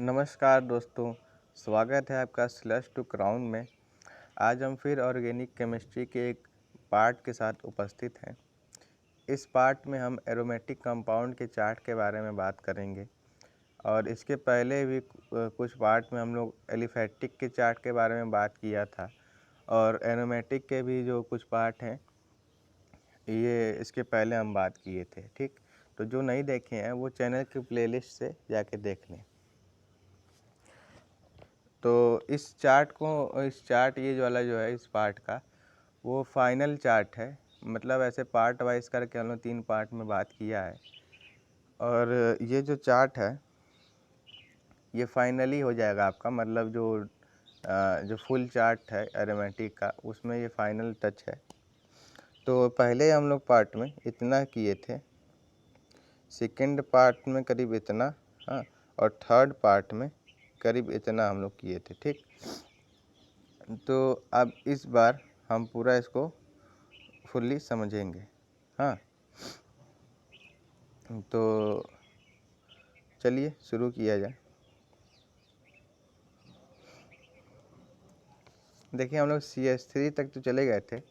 नमस्कार दोस्तों, स्वागत है आपका स्लश टू क्राउन में। आज हम फिर ऑर्गेनिक केमिस्ट्री के एक पार्ट के साथ उपस्थित हैं। इस पार्ट में हम एरोमेटिक कंपाउंड के चार्ट के बारे में बात करेंगे और इसके पहले भी कुछ पार्ट में हम लोग एलिफैटिक के चार्ट के बारे में बात किया था और एरोमेटिक के भी जो कुछ पार्ट हैं ये इसके पहले हम बात किए थे। ठीक, तो जो नहीं देखे हैं वो चैनल की प्लेलिस्ट से जाके देख लें। तो इस चार्ट ये जो वाला जो है इस पार्ट का वो फाइनल चार्ट है। मतलब ऐसे पार्ट वाइज करके हम लोग 3 पार्ट में बात किया है और ये जो चार्ट है ये फाइनली हो जाएगा आपका। मतलब जो फुल चार्ट है एरोमेटिक का उसमें ये फाइनल टच है। तो पहले हम लोग पार्ट में इतना किए थे, सेकंड पार्ट में करीब इतना, हाँ, और थर्ड पार्ट में करीब इतना हम लोग किए थे। ठीक, तो अब इस बार हम पूरा इसको फुल्ली समझेंगे। हाँ, तो चलिए शुरू किया जाए। देखिए हम लोग CH3 तक तो चले गए थे,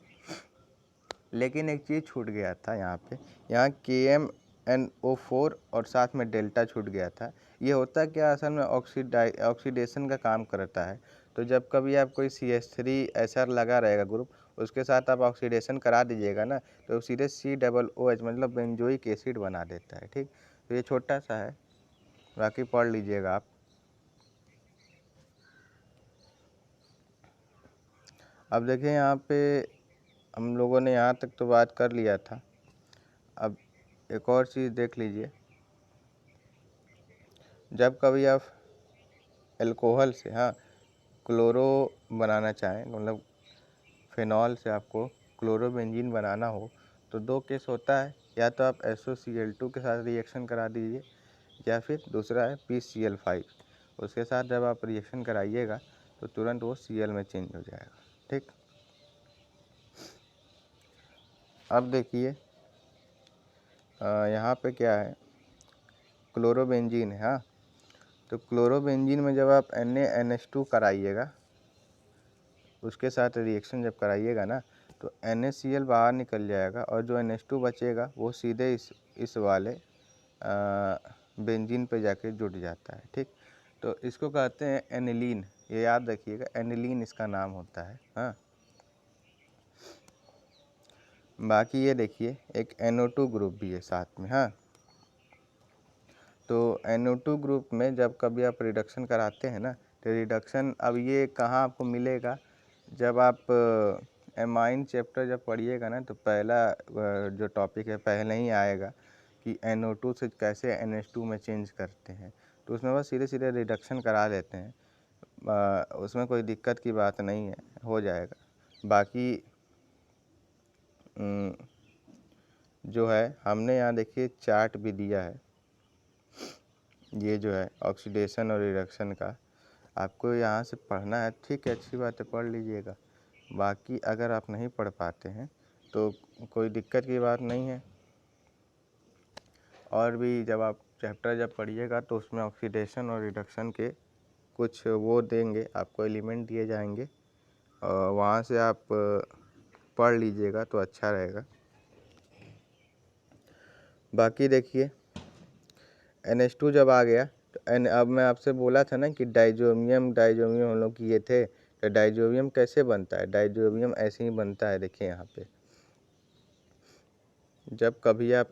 लेकिन एक चीज़ छूट गया था यहाँ KMnO4 और साथ में डेल्टा छूट गया था। ये होता क्या, असल में ऑक्सीडेशन का काम करता है। तो जब कभी आप कोई CH3 लगा रहेगा ग्रुप, उसके साथ आप ऑक्सीडेशन करा दीजिएगा ना, तो सीधे COOH मतलब बेंजोइक एसिड बना देता है। ठीक, तो ये छोटा सा है, बाकी पढ़ लीजिएगा आप। अब देखिए यहाँ पे हम लोगों ने यहाँ तक तो बात कर लिया था। अब एक और चीज़ देख लीजिए, जब कभी आप अल्कोहल से, हाँ, क्लोरो बनाना चाहें, मतलब फिनॉल से आपको क्लोरोबेंजीन बनाना हो, तो 2 केस होता है। या तो आप SOCl2 के साथ रिएक्शन करा दीजिए, या फिर दूसरा है PCl5। उसके साथ जब आप रिएक्शन कराइएगा तो तुरंत वो Cl में चेंज हो जाएगा। ठीक, अब देखिए यहाँ पे क्या है, क्लोरोबेंजीन है। हाँ, तो क्लोरोबेंजीन में जब आप NaNH2 कराइएगा, उसके साथ रिएक्शन जब कराइएगा ना, तो NaCl बाहर निकल जाएगा और जो NH2 बचेगा वो सीधे इस वाले बेंजीन पे जाके जुड़ जाता है। ठीक, तो इसको कहते हैं एनिलीन। ये याद रखिएगा, एनिलीन इसका नाम होता है। हाँ, बाकी ये देखिए एक NO2 ग्रुप भी है साथ में। हाँ, तो NO2 ग्रुप में जब कभी आप रिडक्शन कराते हैं ना, तो रिडक्शन अब ये कहाँ आपको मिलेगा, जब आप एमाइन चैप्टर जब पढ़िएगा ना, तो पहला जो टॉपिक है पहले ही आएगा कि NO2 से कैसे NH2 में चेंज करते हैं। तो उसमें बस सीधे सीधे रिडक्शन करा लेते हैं, उसमें कोई दिक्कत की बात नहीं है, हो जाएगा। बाकी जो है हमने यहाँ देखिए चार्ट भी दिया है, ये जो है ऑक्सीडेशन और रिडक्शन का, आपको यहाँ से पढ़ना है। ठीक है, अच्छी बात है, पढ़ लीजिएगा। बाकी अगर आप नहीं पढ़ पाते हैं तो कोई दिक्कत की बात नहीं है। और भी जब आप चैप्टर जब पढ़िएगा तो उसमें ऑक्सीडेशन और रिडक्शन के कुछ वो देंगे आपको, एलिमेंट दिए जाएंगे, और वहाँ से आप पढ़ लीजिएगा तो अच्छा रहेगा। बाकी देखिए NH2 जब आ गया तो अब मैं आपसे बोला था ना कि डाइजोबियम हम लोग किए थे। तो डाइजोबियम कैसे बनता है, डाइजोबियम ऐसे ही बनता है। देखिए यहाँ पे जब कभी आप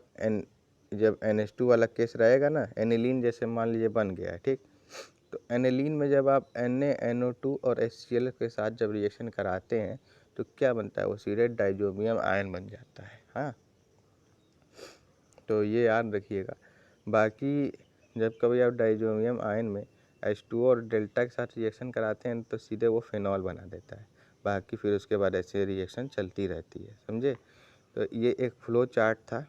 जब NH2 वाला केस रहेगा ना, एनिलीन जैसे मान लीजिए बन गया है। ठीक, तो एनिलीन में जब आप NaNO2 और HCl के साथ जब रिएक्शन कराते हैं तो क्या बनता है, वो सीधे डाइजोबियम आयन बन जाता है। हाँ, तो ये याद रखिएगा। बाकी जब कभी आप डाइजोबियम आयन में H2O और डेल्टा के साथ रिएक्शन कराते हैं तो सीधे वो फिनॉल बना देता है। बाकी फिर उसके बाद ऐसे रिएक्शन चलती रहती है, समझे। तो ये एक फ्लो चार्ट था।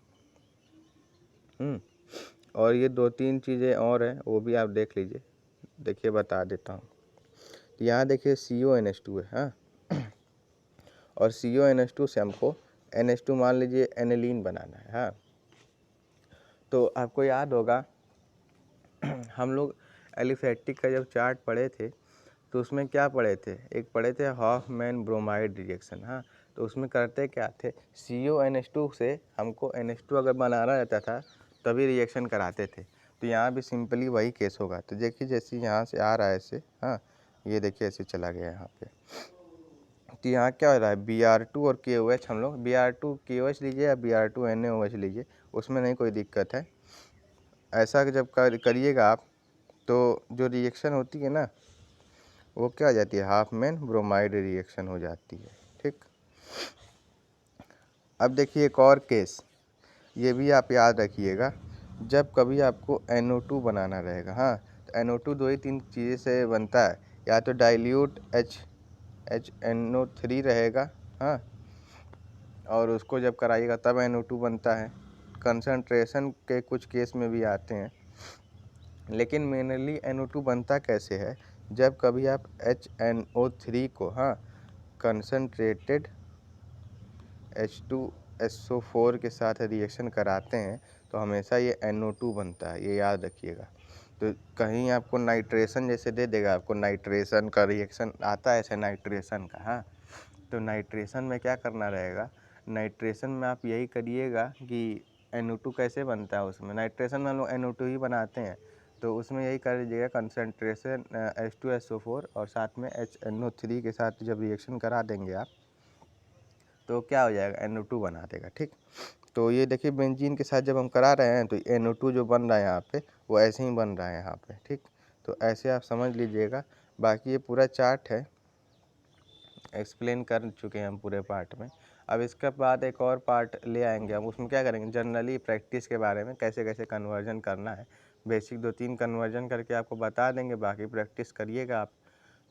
और ये 2-3 चीज़ें और हैं, वो भी आप देख लीजिए। देखिए बता देता हूँ। तो यहाँ देखिए CONH2 है। हाँ, और CONH2 से हमको NH2 मान लीजिए एनिलीन बनाना है। हाँ, तो आपको याद होगा हम लोग एलिफैटिक का जब चार्ट पढ़े थे तो उसमें क्या पढ़े थे, एक पढ़े थे हॉफमैन ब्रोमाइड रिएक्शन। हाँ, तो उसमें करते क्या थे, CONH2 से हमको NH2 अगर बनाना रहता था तभी रिएक्शन कराते थे। तो यहाँ भी सिंपली वही केस होगा। तो देखिए जैसे यहाँ से आ रहा है ऐसे, हाँ ये देखिए ऐसे चला गया यहाँ पे। तो यहाँ क्या हो रहा है, Br2 और KOH, हम लोग Br2 KOH लीजिए या Br2 NaOH लीजिए, उसमें नहीं कोई दिक्कत है। ऐसा जब करिएगा आप तो जो रिएक्शन होती है ना वो क्या हो जाती है, हाफमैन ब्रोमाइड रिएक्शन हो जाती है। ठीक, अब देखिए एक और केस, ये भी आप याद रखिएगा, जब कभी आपको NO2 बनाना रहेगा। हाँ, तो NO2 दो ही तीन चीज़ें से बनता है, या तो डाइल्यूट HNO3 रहेगा, हाँ, और उसको जब कराइएगा तब NO2 बनता है। कंसंट्रेशन के कुछ केस में भी आते हैं, लेकिन मेनली NO2 बनता कैसे है, जब कभी आप HNO3 को, हाँ, कंसंट्रेटेड H2SO4 के साथ रिएक्शन कराते हैं तो हमेशा ये NO2 बनता है, ये याद रखिएगा। तो कहीं आपको नाइट्रेशन जैसे दे देगा, आपको नाइट्रेशन का रिएक्शन आता है ऐसे नाइट्रेशन का, हाँ, तो नाइट्रेशन में क्या करना रहेगा, नाइट्रेशन में आप यही करिएगा कि NO2 कैसे बनता है, उसमें नाइट्रेशन में हम लोग NO2 ही बनाते हैं, तो उसमें यही कर दीजिएगा कंसंट्रेशन H2SO4 और साथ में HNO3 के साथ जब रिएक्शन करा देंगे आप तो क्या हो जाएगा, NO2 बना देगा। ठीक, तो ये देखिए बेंजीन के साथ जब हम करा रहे हैं तो NO2 जो बन रहा है यहाँ पे वो ऐसे ही बन रहा है यहाँ पे। ठीक, तो ऐसे आप समझ लीजिएगा। बाकी ये पूरा चार्ट है, एक्सप्लेन कर चुके हैं हम पूरे पार्ट में। अब इसके बाद एक और पार्ट ले आएंगे हम, उसमें क्या करेंगे, जनरली प्रैक्टिस के बारे में, कैसे कैसे कन्वर्जन करना है, बेसिक 2-3 कन्वर्जन करके आपको बता देंगे, बाकी प्रैक्टिस करिएगा आप,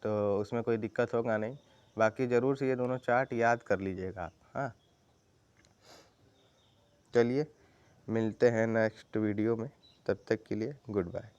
तो उसमें कोई दिक्कत होगा नहीं। बाकी ज़रूर से ये दोनों चार्ट याद कर लीजिएगा आप। हाँ, चलिए मिलते हैं नेक्स्ट वीडियो में, तब तक के लिए गुड बाय।